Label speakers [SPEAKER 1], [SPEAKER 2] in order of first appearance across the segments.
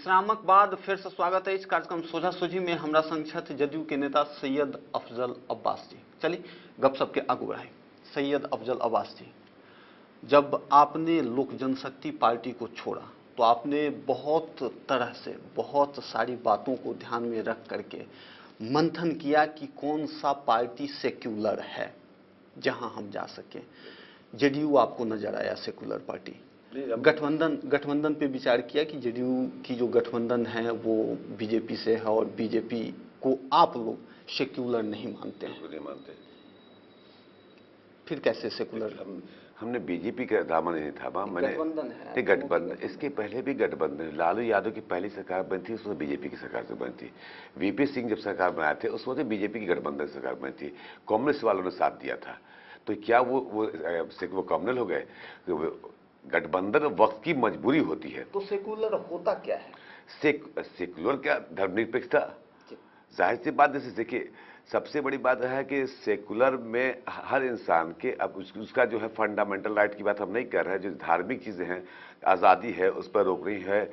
[SPEAKER 1] विश्रामक बाद फिर से स्वागत है इस कार्यक्रम सोझा सोझी में। हमरा संग छथि जदयू के नेता सैयद अफजल अब्बास जी। चलिए गपशप के आगू बढ़ाएं। सैयद अफजल अब्बास जी, जब आपने लोक जनशक्ति पार्टी को छोड़ा तो आपने बहुत तरह से बहुत सारी बातों को ध्यान में रख करके मंथन किया कि कौन सा पार्टी सेक्युलर है जहां हम जा सकें। जेडीयू आपको नजर आया सेक्युलर पार्टी। गठबंधन पे विचार किया कि जेडीयू की जो गठबंधन है वो बीजेपी से है और बीजेपी को आप लोग सेक्युलर नहीं मानते हैं।
[SPEAKER 2] नहीं मानते।
[SPEAKER 1] फिर कैसे सेक्युलर?
[SPEAKER 2] हमने बीजेपी का दामन नहीं थामा। मैंने
[SPEAKER 1] गठबंधन है,
[SPEAKER 2] गठबंधन इसके पहले भी गठबंधन, लालू यादव की पहली सरकार बनी थी उसमें बीजेपी की सरकार से बनी थी। वीपी सिंह जब सरकार बनाए थे उस वक्त बीजेपी की गठबंधन सरकार बनी थी, कांग्रेस वालों ने साथ दिया था। तो क्या वो कम्युनल हो गए? गठबंधन वक्त की मजबूरी होती है।
[SPEAKER 1] तो सेक्युलर होता क्या है?
[SPEAKER 2] सेक्युलर क्या? धर्मनिरपेक्षता। जाहिर सी बात, जैसे देखिए सबसे बड़ी बात है कि सेकुलर में हर इंसान के अब उसका जो है फंडामेंटल राइट की बात हम नहीं कर रहे हैं, जो धार्मिक चीजें हैं, आज़ादी है उस पर रोक रही है,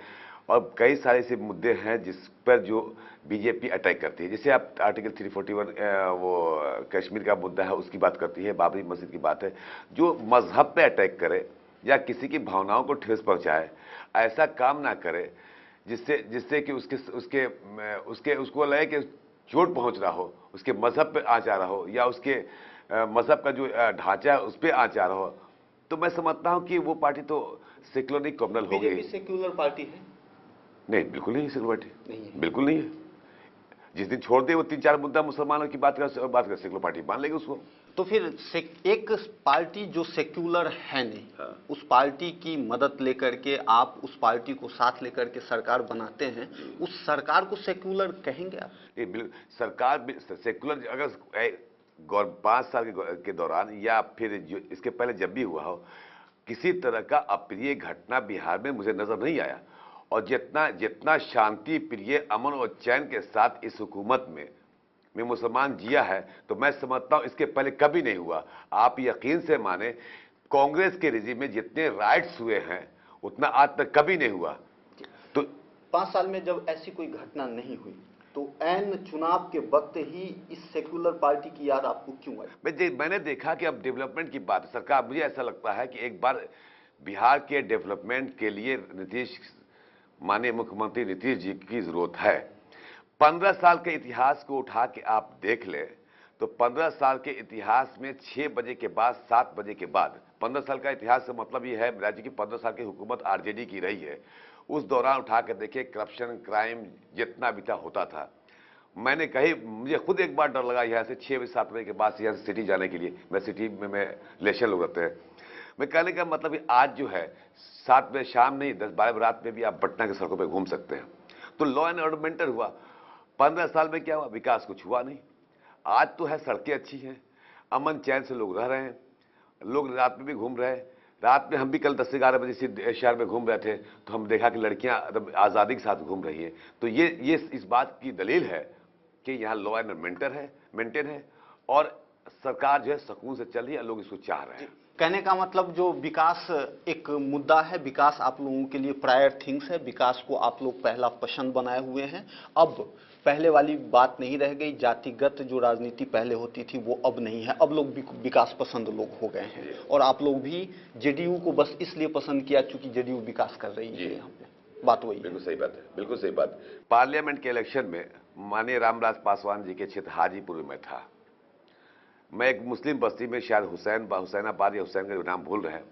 [SPEAKER 2] और कई सारे ऐसे मुद्दे हैं जिस पर जो बीजेपी अटैक करती है। जैसे आप आर्टिकल 341 वो कश्मीर का मुद्दा है उसकी बात करती है, बाबरी मस्जिद की बात है। जो मजहब पे अटैक करे या किसी की भावनाओं को ठेस पहुंचाए, ऐसा काम ना करे जिससे कि उसको लगे कि चोट पहुंच रहा हो, उसके मजहब पे आँच आ रहा हो या उसके मजहब का जो ढांचा है उस पर आँच आ रहा हो, तो मैं समझता हूं कि वो पार्टी तो सेक्युलर नहीं कम्युनल हो गई।
[SPEAKER 1] बीजेपी सेक्युलर पार्टी है?
[SPEAKER 2] नहीं, बिल्कुल नहीं है सेक्युलर पार्टी,
[SPEAKER 1] नहीं है।
[SPEAKER 2] बिल्कुल नहीं है। जिस दिन छोड़ दे वो 3-4 मुद्दा मुसलमानों की बात कर सेक्युलर पार्टी मान लेगी उसको।
[SPEAKER 1] तो फिर एक पार्टी जो सेक्युलर है नहीं,
[SPEAKER 2] हाँ।
[SPEAKER 1] उस पार्टी की मदद लेकर के आप उस पार्टी को साथ लेकर के सरकार बनाते हैं, उस सरकार को सेक्युलर कहेंगे आप?
[SPEAKER 2] सरकार सेक्युलर अगर 5 साल के दौरान या फिर इसके पहले जब भी हुआ हो, किसी तरह का अप्रिय घटना बिहार में मुझे नजर नहीं आया। और जितना शांति प्रिय, अमन और चैन के साथ इस हुकूमत में मुसलमान जिया है, तो मैं समझता हूं इसके पहले कभी नहीं हुआ। आप यकीन से माने, कांग्रेस के रिजीम में जितने राइट्स हुए हैं उतना आज तक कभी नहीं हुआ। तो
[SPEAKER 1] 5 साल में जब ऐसी कोई घटना नहीं हुई तो ऐन चुनाव के वक्त ही इस सेक्युलर पार्टी की याद आपको क्यों आई?
[SPEAKER 2] मैंने देखा कि अब डेवलपमेंट की बात है। सरकार, मुझे ऐसा लगता है कि एक बार बिहार के डेवलपमेंट के लिए माननीय मुख्यमंत्री नीतीश जी की जरूरत है। 15 साल के इतिहास को उठा के आप देख ले तो 15 साल के इतिहास में 6 बजे के बाद 7 बजे के बाद, 15 साल का इतिहास का मतलब ये है राज्य की 15 साल की हुकूमत आरजेडी की रही है। उस दौरान उठा के देखिए, करप्शन क्राइम जितना भी होता था। मैंने मुझे खुद एक बार डर लगा यहाँ से 6-7 बजे के बाद यहाँ से सिटी जाने के लिए। मैं सिटी में इलेक्शन लोग रहते हैं। मैं कहने का मतलब आज जो है 7 बजे शाम नहीं, 10-12 बजे रात में भी आप पटना के सड़कों पर घूम सकते हैं। तो लॉ एंड ऑर्डर मेंटेन हुआ। 15 साल में क्या हुआ? विकास कुछ हुआ नहीं। आज तो है, सड़कें अच्छी हैं, अमन चैन से लोग रह रहे हैं, लोग रात में भी घूम रहे हैं। रात में हम भी कल 10 से 11 बजे से शहर में घूम रहे थे तो हम देखा कि लड़कियां आज़ादी के साथ घूम रही हैं। तो ये इस बात की दलील है कि यहाँ लॉ एंड मेंटेन है और सरकार जो है सुकून से चल रही है, लोग इसको चाह रहे हैं।
[SPEAKER 1] कहने का मतलब जो विकास एक मुद्दा है, विकास आप लोगों के लिए प्रायर थिंग्स है, विकास को आप लोग पहला पसंद बनाए हुए हैं। अब पहले वाली बात नहीं रह गई, जातिगत जो राजनीति पहले होती थी वो अब नहीं है। अब लोग विकास पसंद लोग हो गए हैं और आप लोग भी जेडीयू को बस इसलिए पसंद किया क्योंकि जेडीयू विकास कर रही है। यहाँ पे बात वही।
[SPEAKER 2] बिल्कुल सही बात है, बिल्कुल सही बात। पार्लियामेंट के इलेक्शन में माननीय रामविलास पासवान जी के क्षेत्र हाजीपुर में था। मैं एक मुस्लिम बस्ती में, शायद हुसैनाबाद या हुसैन का नाम भूल रहे हैं,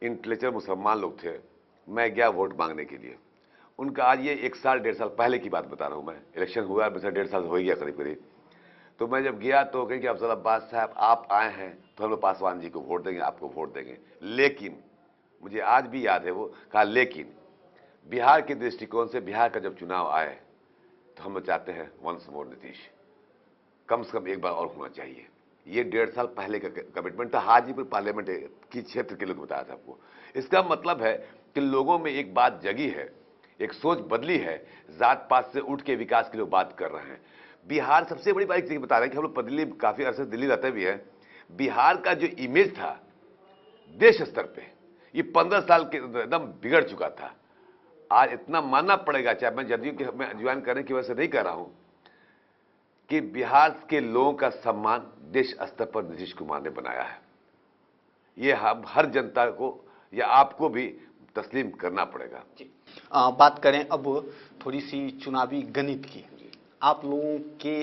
[SPEAKER 2] इंटेलेक्चुअल मुसलमान लोग थे। मैं गया वोट मांगने के लिए। उनका आज ये 1 साल 1.5 साल पहले की बात बता रहा हूं मैं। इलेक्शन हुआ मुझे 1.5 साल हो गया करीब। तो मैं जब गया तो कही कि अफजल अब्बास साहब आप आए हैं तो हम लोग पासवान जी को वोट देंगे, आपको वोट देंगे। लेकिन मुझे आज भी याद है, वो कहा लेकिन बिहार के दृष्टिकोण से बिहार का जब चुनाव आए तो हम लोग चाहते हैं वंस मोर नीतीश, कम से कम एक बार और होना चाहिए। ये 1.5 साल पहले का कमिटमेंट था। हाजीपुर पार्लियामेंट की क्षेत्र के लोग बताया था आपको। इसका मतलब है कि लोगों में एक बात जगी है, एक सोच बदली है, जात पात से उठ के विकास के लिए बात कर रहे हैं। बिहार सबसे बड़ी बात बता रहे हैं कि हम लोग दिल्ली, काफी अरसे दिल्ली रहते भी हैं। बिहार का जो इमेज था देश स्तर पे, ये 15 साल के एकदम बिगड़ चुका था। आज इतना मानना पड़ेगा, चाहे मैं जदयू के मैं ज्वाइन करने की वजह से नहीं कह रहा हूं, कि बिहार के लोगों का सम्मान देश स्तर पर नीतीश कुमार ने बनाया है। ये हम हर जनता को या आपको भी तस्लीम करना पड़ेगा।
[SPEAKER 1] बात करें अब थोड़ी सी चुनावी गणित की। आप लोगों के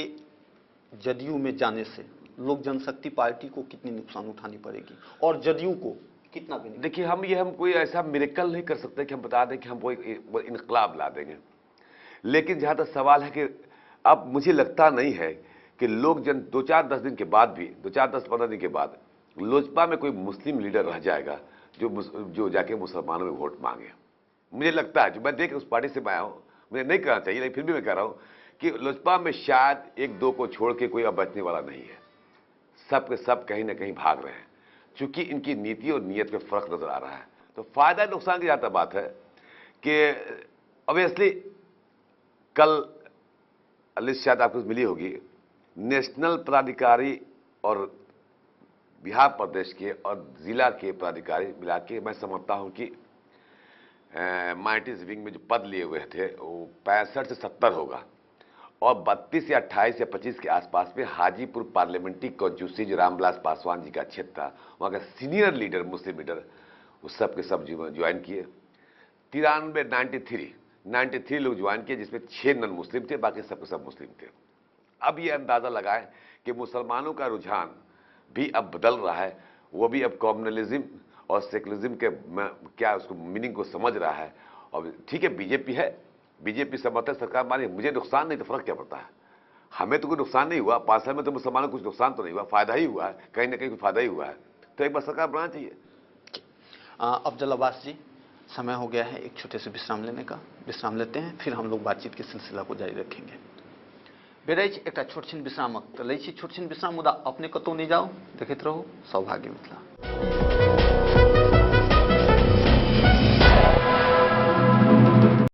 [SPEAKER 1] जदयू में जाने से लोक जनशक्ति पार्टी को कितनी नुकसान उठानी पड़ेगी और जदयू को कितना बेनिफिट?
[SPEAKER 2] देखिए, हम कोई ऐसा मिरेकल नहीं कर सकते कि हम बता दें कि हम वो इनकलाब ला देंगे, लेकिन जहां तक सवाल है कि अब मुझे लगता नहीं है कि लोग 2-4-10 दिन के बाद भी 2-4-10-15 दिन के बाद लोजपा में कोई मुस्लिम लीडर रह जाएगा जो जाके मुसलमानों में वोट मांगे। मुझे लगता है, जो मैं देख उस पार्टी से मैं आया हूं, मुझे नहीं करना चाहिए, लेकिन फिर भी मैं कह रहा हूं कि लोजपा में शायद 1-2 को छोड़ के कोई अब बचने वाला नहीं है। सब के सब कहीं ना कहीं भाग रहे हैं, चूंकि इनकी नीति और नीयत में फर्क नजर आ रहा है। तो फायदा नुकसान की ज्यादा बात है कि ऑब्वियसली कल लिस्ट शायद आपको मिली होगी, नेशनल पदाधिकारी और बिहार प्रदेश के और जिला के पदाधिकारी मिला के मैं समझता हूं कि माइनॉरिटीज विंग में जो पद लिए हुए थे वो 65 से 70 होगा, और 32 या 28 या 25 के आसपास में हाजीपुर पार्लियामेंट्री कॉन्स्टिट्यूंसी जो रामविलास पासवान जी का क्षेत्र था, वहां का सीनियर लीडर मुस्लिम लीडर वो सब के सब ज्वाइन किए। 93 लोग ज्वाइन किए, जिसमें 6 नॉन मुस्लिम थे, बाकी सब के सब मुस्लिम थे। अब ये अंदाजा लगाएं कि मुसलमानों का रुझान भी अब बदल रहा है, वो भी अब कम्युनलिज्म और सेकुलरिज्म के क्या उसको मीनिंग को समझ रहा है। और ठीक है, बीजेपी है, बीजेपी समर्थक सरकार माने, मुझे नुकसान नहीं तो फर्क क्या पड़ता है, हमें तो कोई नुकसान नहीं हुआ। 5 साल में तो मुसलमानों को कुछ नुकसान तो नहीं हुआ, फायदा ही हुआ है, कहीं ना कहीं फायदा ही हुआ है। तो एक बार सरकार बनाना चाहिए।
[SPEAKER 1] अफजल अब्बास जी, समय हो गया है एक छोटे से विश्राम लेने का। विश्राम लेते हैं, फिर हम लोग बातचीत के सिलसिला को जारी रखेंगे। बेराइच एक छोट छिन विश्रामक तो लै छी, छोट छिन विश्राम मुदा अपने कतौ नहीं जाओ, देखते रहो सौभाग्य मिथिला।